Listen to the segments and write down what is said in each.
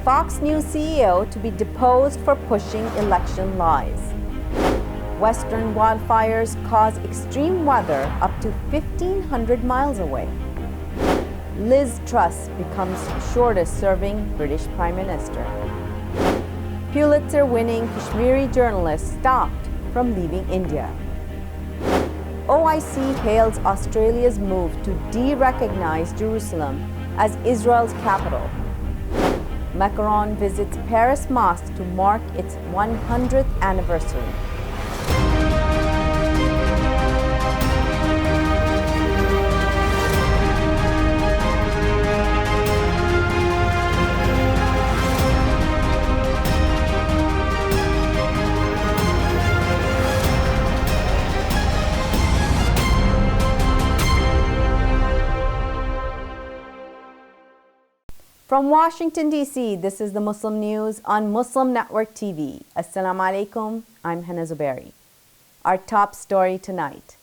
Fox News CEO to be deposed for pushing election lies. Western wildfires cause extreme weather up to 1,500 miles away. Liz Truss becomes shortest-serving British Prime Minister. Pulitzer-winning Kashmiri journalist stopped from leaving India. OIC hails Australia's move to de-recognize Jerusalem as Israel's capital. Macron visits Paris Mosque to mark its 100th anniversary. From Washington, D.C., this is the Muslim News on Muslim Network TV. Assalamu alaikum, I'm Hena Zuberi. Our top story tonight.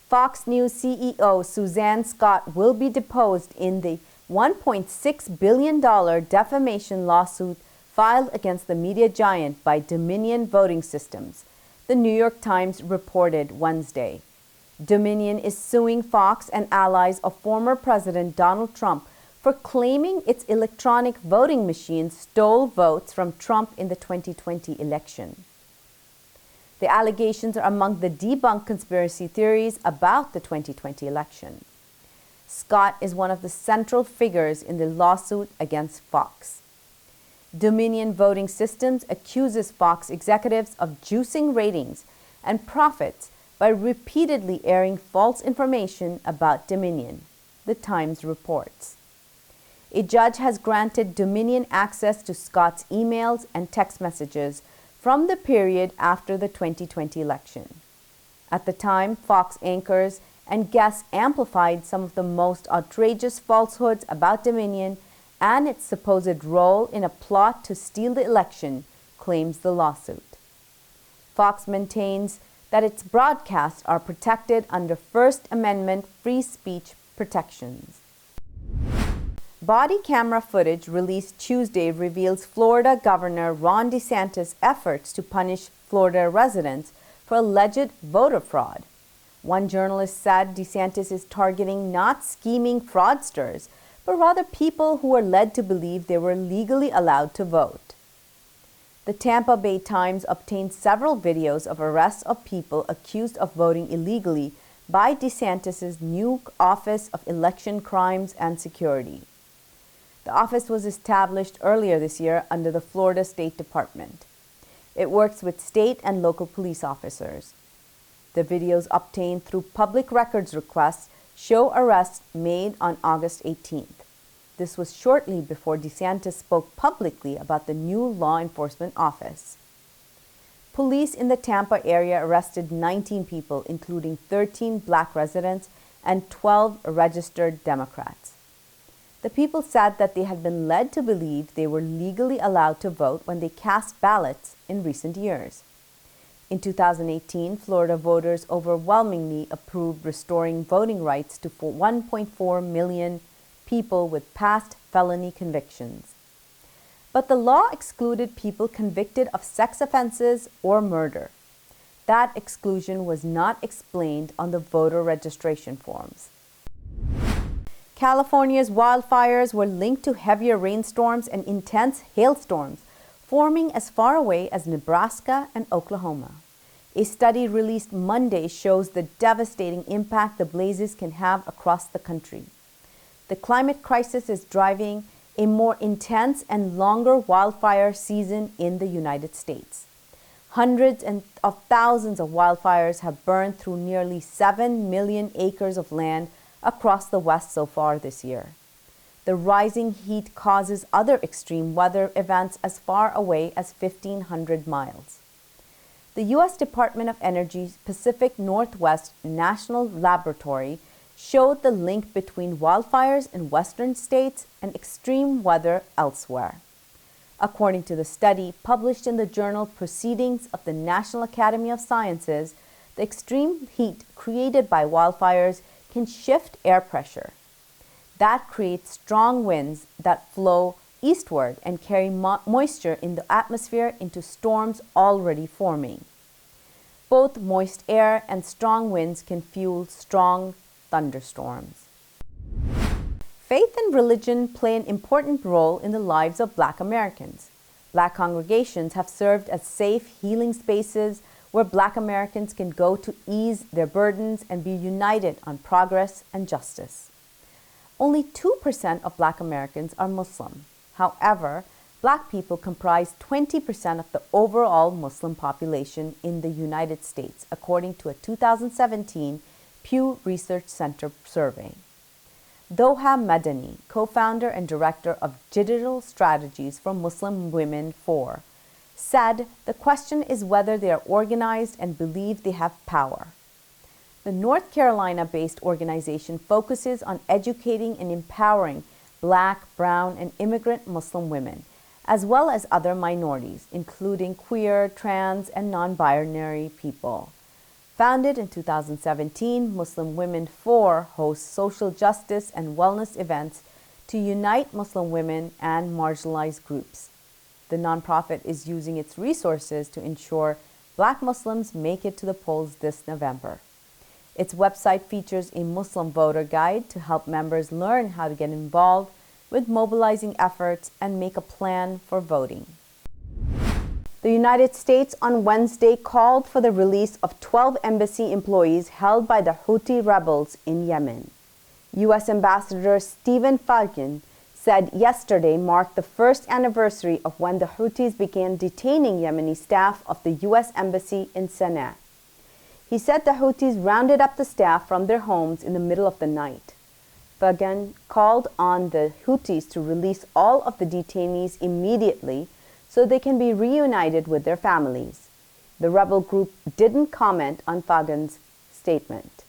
Fox News CEO Suzanne Scott will be deposed in the $1.6 billion defamation lawsuit filed against the media giant by Dominion Voting Systems, the New York Times reported Wednesday. Dominion is suing Fox and allies of former President Donald Trump for claiming its electronic voting machines stole votes from Trump in the 2020 election. The allegations are among the debunked conspiracy theories about the 2020 election. Scott is one of the central figures in the lawsuit against Fox. Dominion Voting Systems accuses Fox executives of juicing ratings and profits by repeatedly airing false information about Dominion, the Times reports. A judge has granted Dominion access to Scott's emails and text messages from the period after the 2020 election. At the time, Fox anchors and guests amplified some of the most outrageous falsehoods about Dominion and its supposed role in a plot to steal the election, claims the lawsuit. Fox maintains that its broadcasts are protected under First Amendment free speech protections. Body camera footage released Tuesday reveals Florida Governor Ron DeSantis' efforts to punish Florida residents for alleged voter fraud. One journalist said DeSantis is targeting not scheming fraudsters, but rather people who were led to believe they were legally allowed to vote. The Tampa Bay Times obtained several videos of arrests of people accused of voting illegally by DeSantis' new Office of Election Crimes and Security. The office was established earlier this year under the Florida State Department. It works with state and local police officers. The videos obtained through public records requests show arrests made on August 18th. This was shortly before DeSantis spoke publicly about the new law enforcement office. Police in the Tampa area arrested 19 people, including 13 black residents and 12 registered Democrats. The people said that they had been led to believe they were legally allowed to vote when they cast ballots in recent years. In 2018, Florida voters overwhelmingly approved restoring voting rights to 1.4 million people with past felony convictions. But the law excluded people convicted of sex offenses or murder. That exclusion was not explained on the voter registration forms. California's wildfires were linked to heavier rainstorms and intense hailstorms, forming as far away as Nebraska and Oklahoma. A study released Monday shows the devastating impact the blazes can have across the country. The climate crisis is driving a more intense and longer wildfire season in the United States. Hundreds of thousands of wildfires have burned through nearly 7 million acres of land across the West so far this year. The rising heat causes other extreme weather events as far away as 1,500 miles. The U.S. Department of Energy's Pacific Northwest National Laboratory showed the link between wildfires in western states and extreme weather elsewhere. According to the study published in the journal Proceedings of the National Academy of Sciences, the extreme heat created by wildfires can shift air pressure. That creates strong winds that flow eastward and carry moisture in the atmosphere into storms already forming. Both moist air and strong winds can fuel strong thunderstorms. Faith and religion play an important role in the lives of Black Americans. Black congregations have served as safe, healing spaces where Black Americans can go to ease their burdens and be united on progress and justice. Only 2% of Black Americans are Muslim. However, Black people comprise 20% of the overall Muslim population in the United States, according to a 2017 Pew Research Center survey. Doha Madani, co-founder and director of Digital Strategies for Muslim Women 4, said the question is whether they are organized and believe they have power. The North Carolina-based organization focuses on educating and empowering Black, brown, and immigrant Muslim women, as well as other minorities, including queer, trans, and non-binary people. Founded in 2017, Muslim Women 4 hosts social justice and wellness events to unite Muslim women and marginalized groups. The nonprofit is using its resources to ensure Black Muslims make it to the polls this November. Its website features a Muslim voter guide to help members learn how to get involved with mobilizing efforts and make a plan for voting. The United States on Wednesday called for the release of 12 embassy employees held by the Houthi rebels in Yemen. U.S. Ambassador Stephen Falcon said yesterday marked the first anniversary of when the Houthis began detaining Yemeni staff of the U.S. Embassy in Sana'a. He said the Houthis rounded up the staff from their homes in the middle of the night. Falcon called on the Houthis to release all of the detainees immediately so they can be reunited with their families. The rebel group didn't comment on Falcon's statement.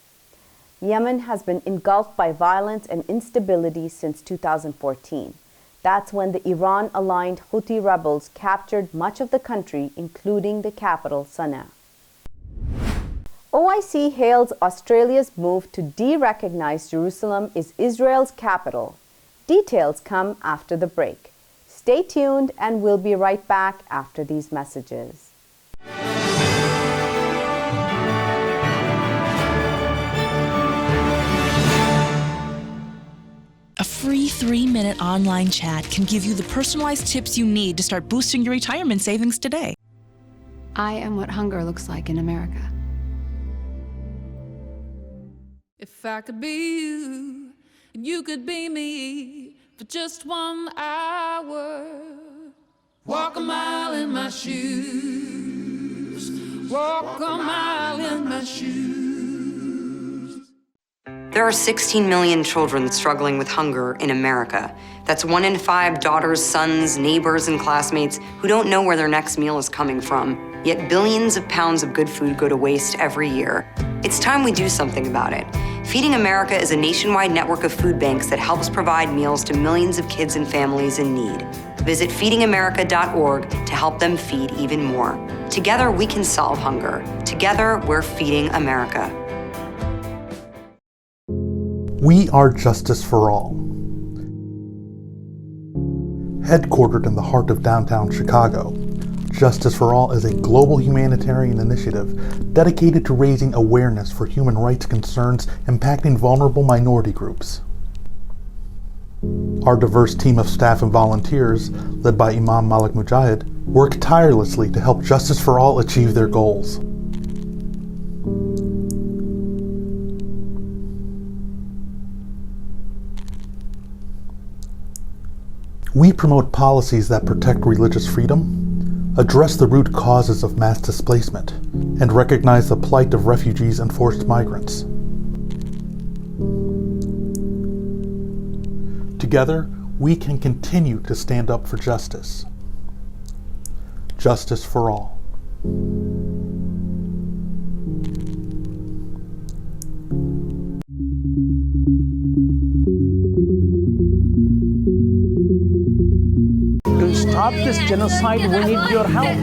Yemen has been engulfed by violence and instability since 2014. That's when the Iran-aligned Houthi rebels captured much of the country, including the capital, Sana'a. OIC hails Australia's move to de-recognize Jerusalem as Israel's capital. Details come after the break. Stay tuned, and we'll be right back after these messages. A free 3-minute online chat can give you the personalized tips you need to start boosting your retirement savings today. I am what hunger looks like in America. If I could be you, and you could be me, for just 1 hour, walk a mile in my shoes, walk a mile in my shoes. There are 16 million children struggling with hunger in America. That's 1 in 5 daughters, sons, neighbors, and classmates who don't know where their next meal is coming from. Yet billions of pounds of good food go to waste every year. It's time we do something about it. Feeding America is a nationwide network of food banks that helps provide meals to millions of kids and families in need. Visit feedingamerica.org to help them feed even more. Together, we can solve hunger. Together, we're feeding America. We are Justice for All. Headquartered in the heart of downtown Chicago, Justice for All is a global humanitarian initiative dedicated to raising awareness for human rights concerns impacting vulnerable minority groups. Our diverse team of staff and volunteers, led by Imam Malik Mujahid, work tirelessly to help Justice for All achieve their goals. We promote policies that protect religious freedom, address the root causes of mass displacement, and recognize the plight of refugees and forced migrants. Together, we can continue to stand up for justice. Justice for all. To stop this genocide, we need your help.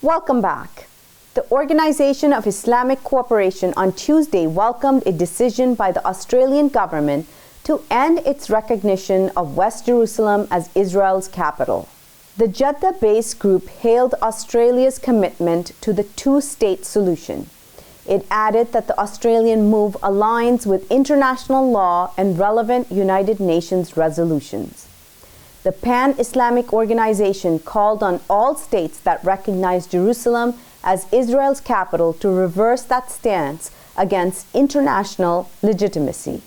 Welcome back. The Organization of Islamic Cooperation on Tuesday welcomed a decision by the Australian government to end its recognition of West Jerusalem as Israel's capital. The Jeddah-based group hailed Australia's commitment to the two-state solution. It added that the Australian move aligns with international law and relevant United Nations resolutions. The Pan-Islamic Organization called on all states that recognize Jerusalem as Israel's capital to reverse that stance against international legitimacy.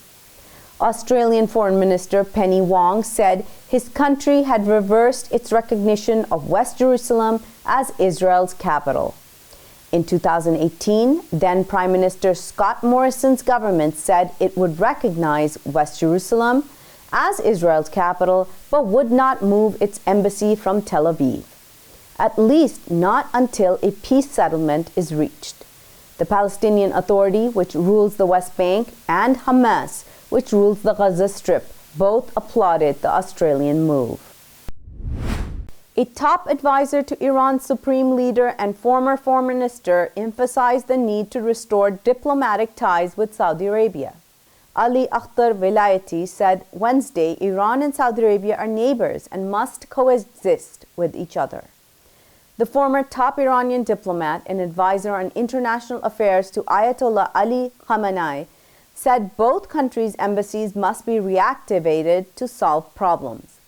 Australian Foreign Minister Penny Wong said his country had reversed its recognition of West Jerusalem as Israel's capital. In 2018, then Prime Minister Scott Morrison's government said it would recognize West Jerusalem as Israel's capital, but would not move its embassy from Tel Aviv, at least not until a peace settlement is reached. The Palestinian Authority, which rules the West Bank, and Hamas, which rules the Gaza Strip, both applauded the Australian move. A top advisor to Iran's supreme leader and former foreign minister emphasized the need to restore diplomatic ties with Saudi Arabia. Ali Akhtar Velayati said Wednesday Iran and Saudi Arabia are neighbors and must coexist with each other. The former top Iranian diplomat and advisor on international affairs to Ayatollah Ali Khamenei said both countries' embassies must be reactivated to solve problems.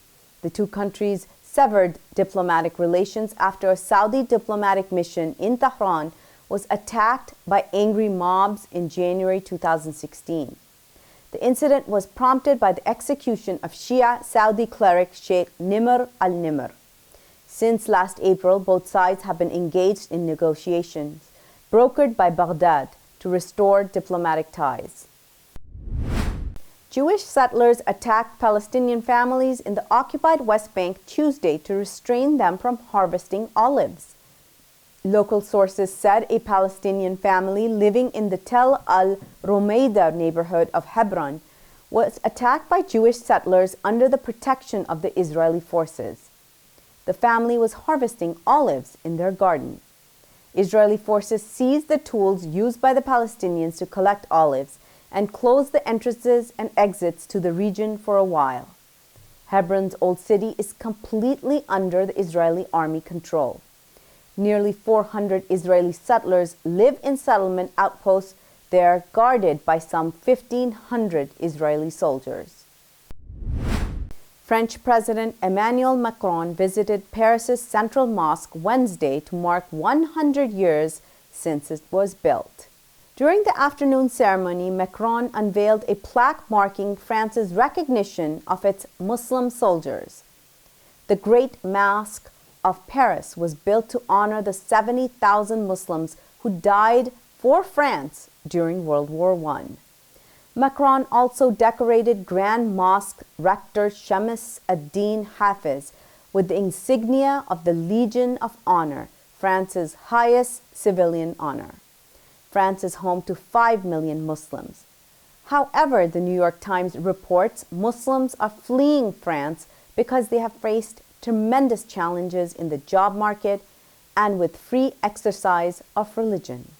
The two countries severed diplomatic relations after a Saudi diplomatic mission in Tehran was attacked by angry mobs in January 2016. The incident was prompted by the execution of Shia Saudi cleric Sheikh Nimr al-Nimr. Since last April, both sides have been engaged in negotiations, brokered by Baghdad, to restore diplomatic ties. Jewish settlers attacked Palestinian families in the occupied West Bank Tuesday to restrain them from harvesting olives. Local sources said a Palestinian family living in the Tel al-Rumeida neighborhood of Hebron was attacked by Jewish settlers under the protection of the Israeli forces. The family was harvesting olives in their garden. Israeli forces seized the tools used by the Palestinians to collect olives and closed the entrances and exits to the region for a while. Hebron's old city is completely under the Israeli army control. Nearly 400 Israeli settlers live in settlement outposts there guarded by some 1,500 Israeli soldiers. French President Emmanuel Macron visited Paris's Central Mosque Wednesday to mark 100 years since it was built. During the afternoon ceremony, Macron unveiled a plaque marking France's recognition of its Muslim soldiers. The Great Mosque of Paris was built to honor the 70,000 Muslims who died for France during World War I. Macron also decorated Grand Mosque Rector Shams ad-Din Hafiz with the insignia of the Legion of Honor, France's highest civilian honor. France is home to 5 million Muslims. However, the New York Times reports Muslims are fleeing France because they have faced tremendous challenges in the job market and with free exercise of religion.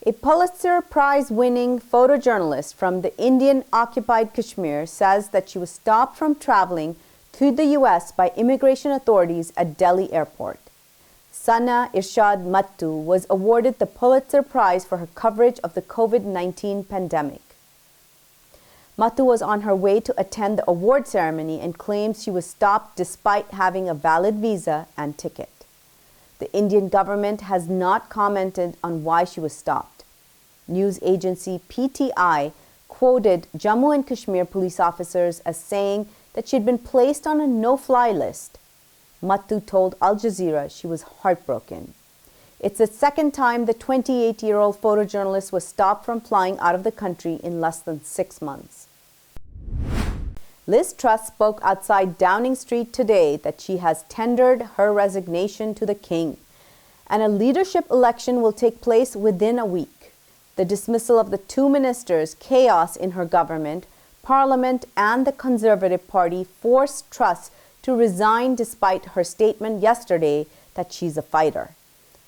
A Pulitzer Prize-winning photojournalist from the Indian-occupied Kashmir says that she was stopped from traveling to the U.S. by immigration authorities at Delhi airport. Sana Irshad Mattu was awarded the Pulitzer Prize for her coverage of the COVID-19 pandemic. Mattu was on her way to attend the award ceremony and claims she was stopped despite having a valid visa and ticket. The Indian government has not commented on why she was stopped. News agency PTI quoted Jammu and Kashmir police officers as saying that she had been placed on a no-fly list. Mattu told Al Jazeera she was heartbroken. It's the second time the 28-year-old photojournalist was stopped from flying out of the country in less than 6 months. Liz Truss spoke outside Downing Street today that she has tendered her resignation to the King, and a leadership election will take place within a week. The dismissal of the two ministers, chaos in her government, Parliament, and the Conservative Party forced Truss to resign despite her statement yesterday that she's a fighter.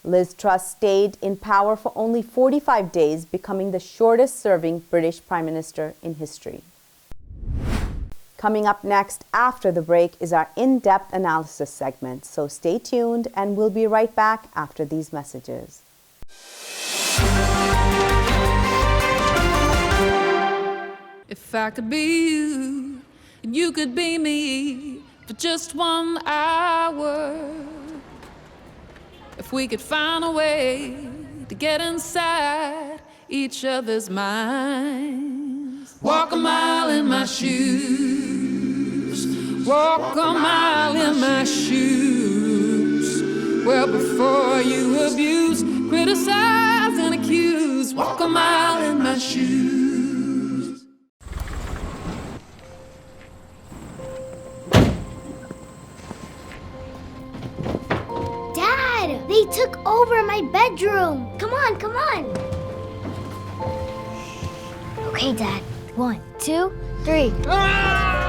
Liz Truss stayed in power for only 45 days, becoming the shortest-serving British Prime Minister in history. Coming up next after the break is our in-depth analysis segment, so stay tuned and we'll be right back after these messages. If I could be you, and you could be me for just 1 hour. If we could find a way to get inside each other's minds. Walk a mile in my shoes. Walk a mile in my shoes. Well, before you abuse, criticize and accuse. Walk a mile in my shoes. Dad, they took over my bedroom. Come on, come on. Okay, Dad. 1, 2, 3. Dad!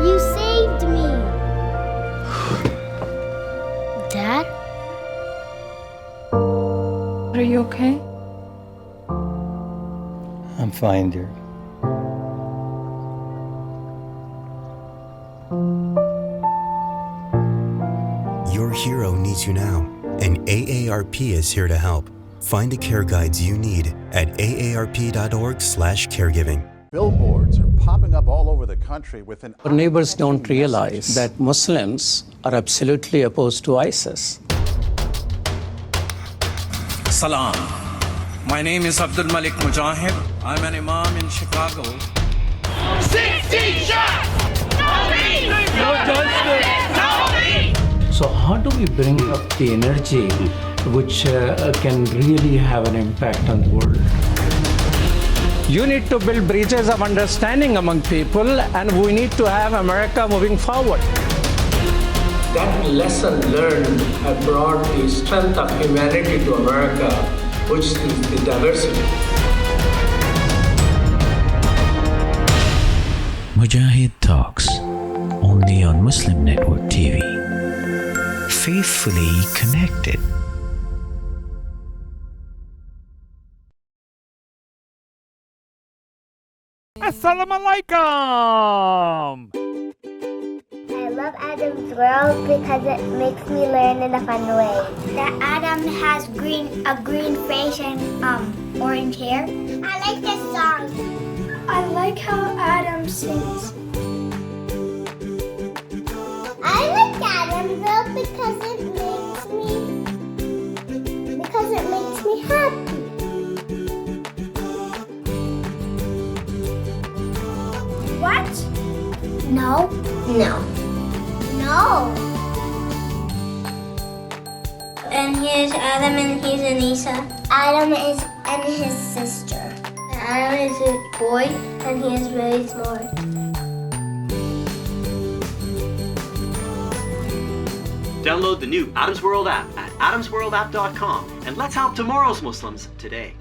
You saved me. Dad? Are you okay? I'm fine, dear. Your hero needs you now, and AARP is here to help. Find the care guides you need at aarp.org/caregiving. Billboards are popping up all over the country with an... Our neighbors don't realize that Muslims are absolutely opposed to ISIS. Salam. My name is Abdul Malik Mujahid. I'm an imam in Chicago. 16 shots! No peace! No justice! No peace! So how do we bring up the energy which can really have an impact on the world? You need to build bridges of understanding among people, and we need to have America moving forward. That lesson learned have brought the strength of humanity to America, which is the diversity. Mujahid Talks, only on Muslim Network TV. Faithfully connected. Assalamu alaikum! I love Adam's World because it makes me learn in a fun way. That Adam has a green face and orange hair. I like this song. I like how Adam sings. I like Adam's World because it makes me happy. What? No. No. No. And here's Adam and here's Anissa. Adam is and his sister. Adam is a boy and he is very smart. Download the new Adam's World app at adamsworldapp.com and let's help tomorrow's Muslims today.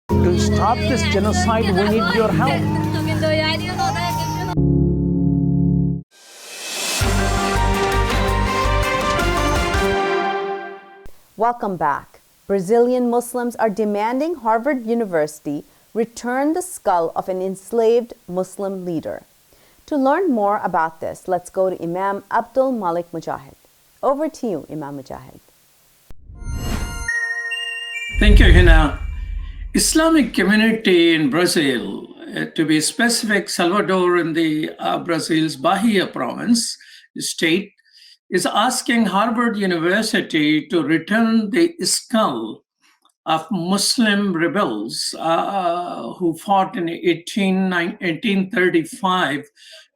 To stop this genocide, we need your help. Welcome back. Brazilian Muslims are demanding Harvard University return the skull of an enslaved Muslim leader. To learn more about this, let's go to Imam Abdul Malik Mujahid. Over to you, Imam Mujahid. Thank you, Hena. Islamic community in Brazil, to be specific, Salvador in the Brazil's Bahia province, state, is asking Harvard University to return the skull of Muslim rebels who fought in 1835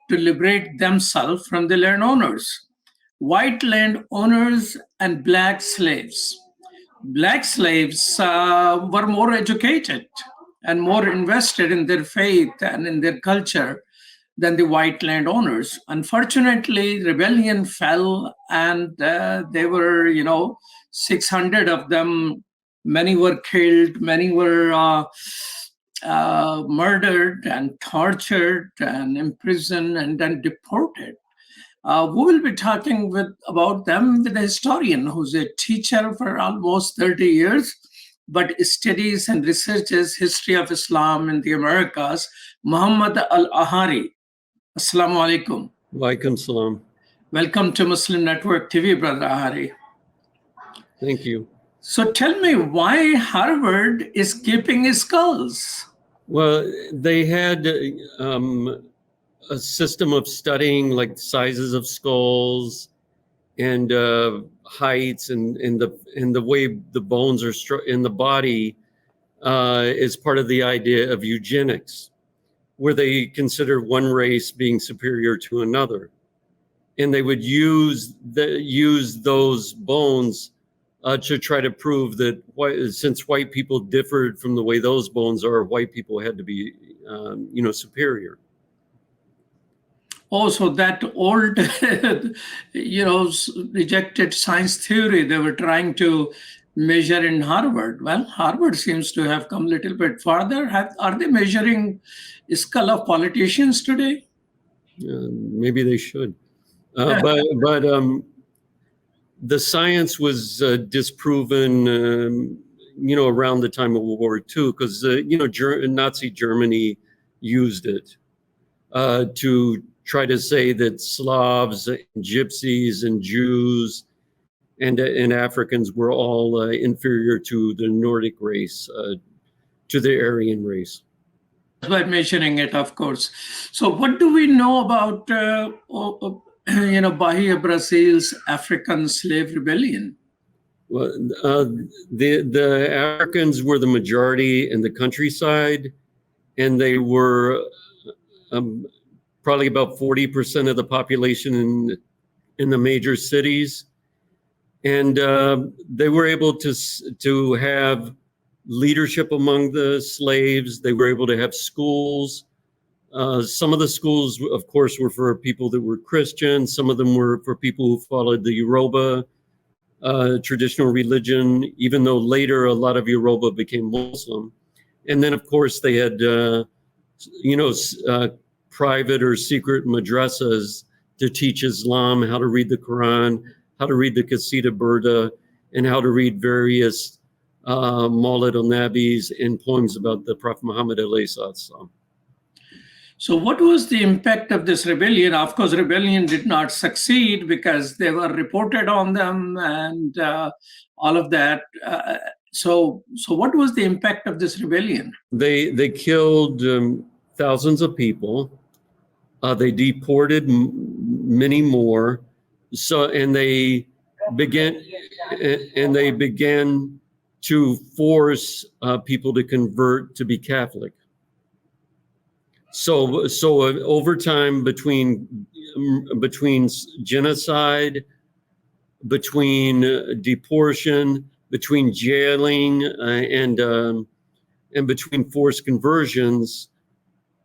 to liberate themselves from the landowners, white landowners and black slaves. Black slaves were more educated and more invested in their faith and in their culture than the white landowners. Unfortunately, rebellion fell, and there were, 600 of them. Many were killed, many were murdered and tortured and imprisoned and then deported. We will be talking about them with a historian who's a teacher for almost 30 years, but studies and researches history of Islam in the Americas, Muhammad Al-Ahari. Assalamu alaikum. Walaikum salam. Welcome to Muslim Network TV, Brother Ahari. Thank you. So tell me why Harvard is keeping skulls? Well, they had a system of studying like sizes of skulls and heights and the way the bones are in the body is part of the idea of eugenics, where they consider one race being superior to another, and they would use those bones to try to prove that since white people differed from the way those bones are, white people had to be superior. Also, that old, rejected science theory they were trying to measure in Harvard. Well, Harvard seems to have come a little bit farther. Are they measuring skull of politicians today? Maybe they should. But the science was disproven, around the time of World War II, because, Nazi Germany used it to try to say that Slavs and Gypsies and Jews and Africans were all inferior to the Nordic race, to the Aryan race. By measuring it, of course. So what do we know about, Bahia, Brazil's African slave rebellion? Well, the Africans were the majority in the countryside, and they were probably about 40% of the population in the major cities. And they were able to have leadership among the slaves. They were able to have schools. Some of the schools, of course, were for people that were Christian. Some of them were for people who followed the Yoruba traditional religion, even though later a lot of Yoruba became Muslim. And then, of course, they had, private or secret madrasas to teach Islam, how to read the Quran, how to read the Qasida Burda, and how to read various Maulid al-Nabis and poems about the Prophet Muhammad alayhi salatu. So what was the impact of this rebellion? Of course, rebellion did not succeed because they were reported on them and all of that. So what was the impact of this rebellion? They killed thousands of people. They deported many more. And they began to force people to convert to be Catholic. So over time, between genocide, between deportation, between jailing, and between forced conversions,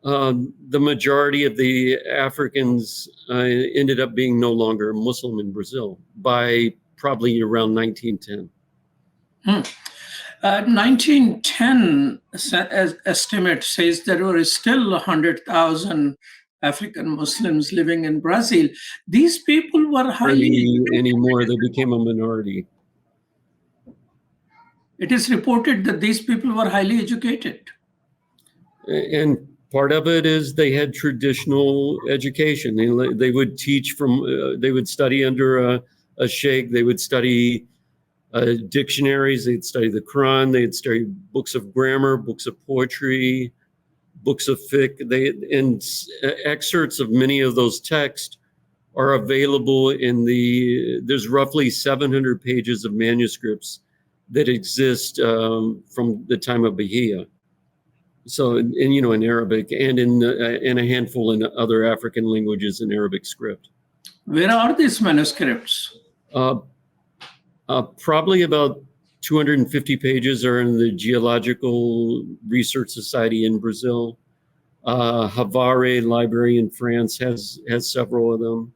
the majority of the Africans ended up being no longer Muslim in Brazil by probably around 1910. 1910 estimate says there were still 100,000 African Muslims living in Brazil. These people were highly anymore. They became a minority. It is reported that these people were highly educated. And part of it is they had traditional education. They would teach they would study under a sheikh. They would study dictionaries. They'd study the Quran. They'd study books of grammar, books of poetry, books of fiqh. And excerpts of many of those texts are available there's roughly 700 pages of manuscripts that exist from the time of Bahia. So, in Arabic and in a handful in other African languages in Arabic script. Where are these manuscripts? Probably about 250 pages are in the Geological Research Society in Brazil. Havare Library in France has several of them.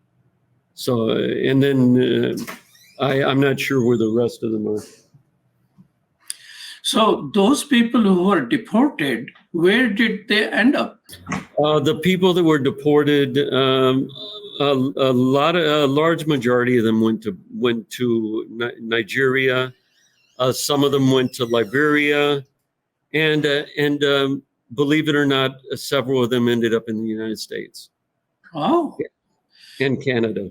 So, and then I'm not sure where the rest of them are. So those people who were deported, where did they end up? The people that were deported, a large majority of them went to Nigeria. Some of them went to Liberia, and believe it or not, several of them ended up in the United States. Oh, and Canada.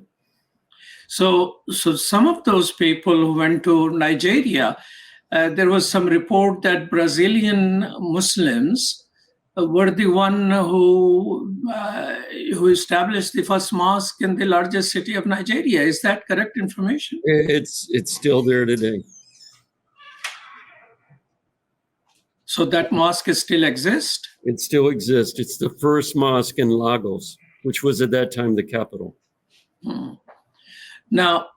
So some of those people who went to Nigeria, there was some report that Brazilian Muslims were the one who established the first mosque in the largest city of Nigeria. Is that correct information? It's still there today. So that mosque still exists? It still exists. It's the first mosque in Lagos, which was at that time the capital. Now,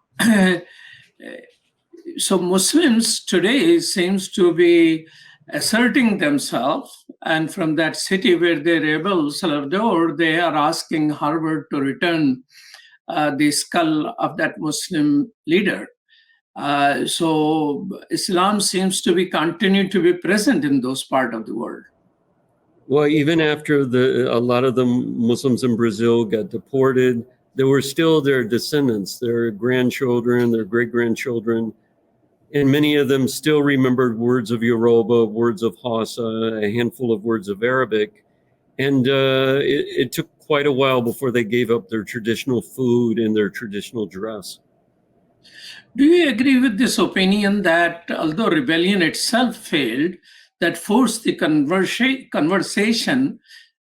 so Muslims today seems to be asserting themselves, and from that city where they rebel, Salvador, they are asking Harvard to return the skull of that Muslim leader. So Islam seems to be continuing to be present in those parts of the world. Well, even after a lot of the Muslims in Brazil got deported, there were still their descendants, their grandchildren, their great-grandchildren, and many of them still remembered words of Yoruba, words of Hausa, a handful of words of Arabic. And it took quite a while before they gave up their traditional food and their traditional dress. Do you agree with this opinion that although rebellion itself failed, that forced the conversation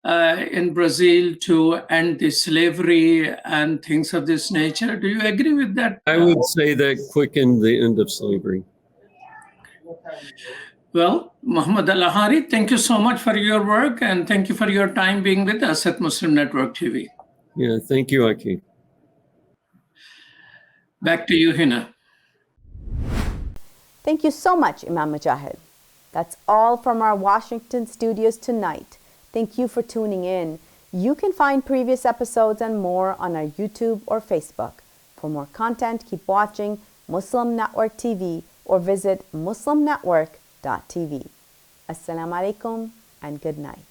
in Brazil to end the slavery and things of this nature? Do you agree with that? I would say that quickened the end of slavery. Well, Muhammad Al-Ahari, thank you so much for your work, and thank you for your time being with us at Muslim Network TV. Yeah, thank you, Aki. Back to you, Hena. Thank you so much, Imam Mujahid. That's all from our Washington studios tonight. Thank you for tuning in. You can find previous episodes and more on our YouTube or Facebook. For more content, keep watching Muslim Network TV or visit muslimnetwork.tv. Assalamu alaikum and good night.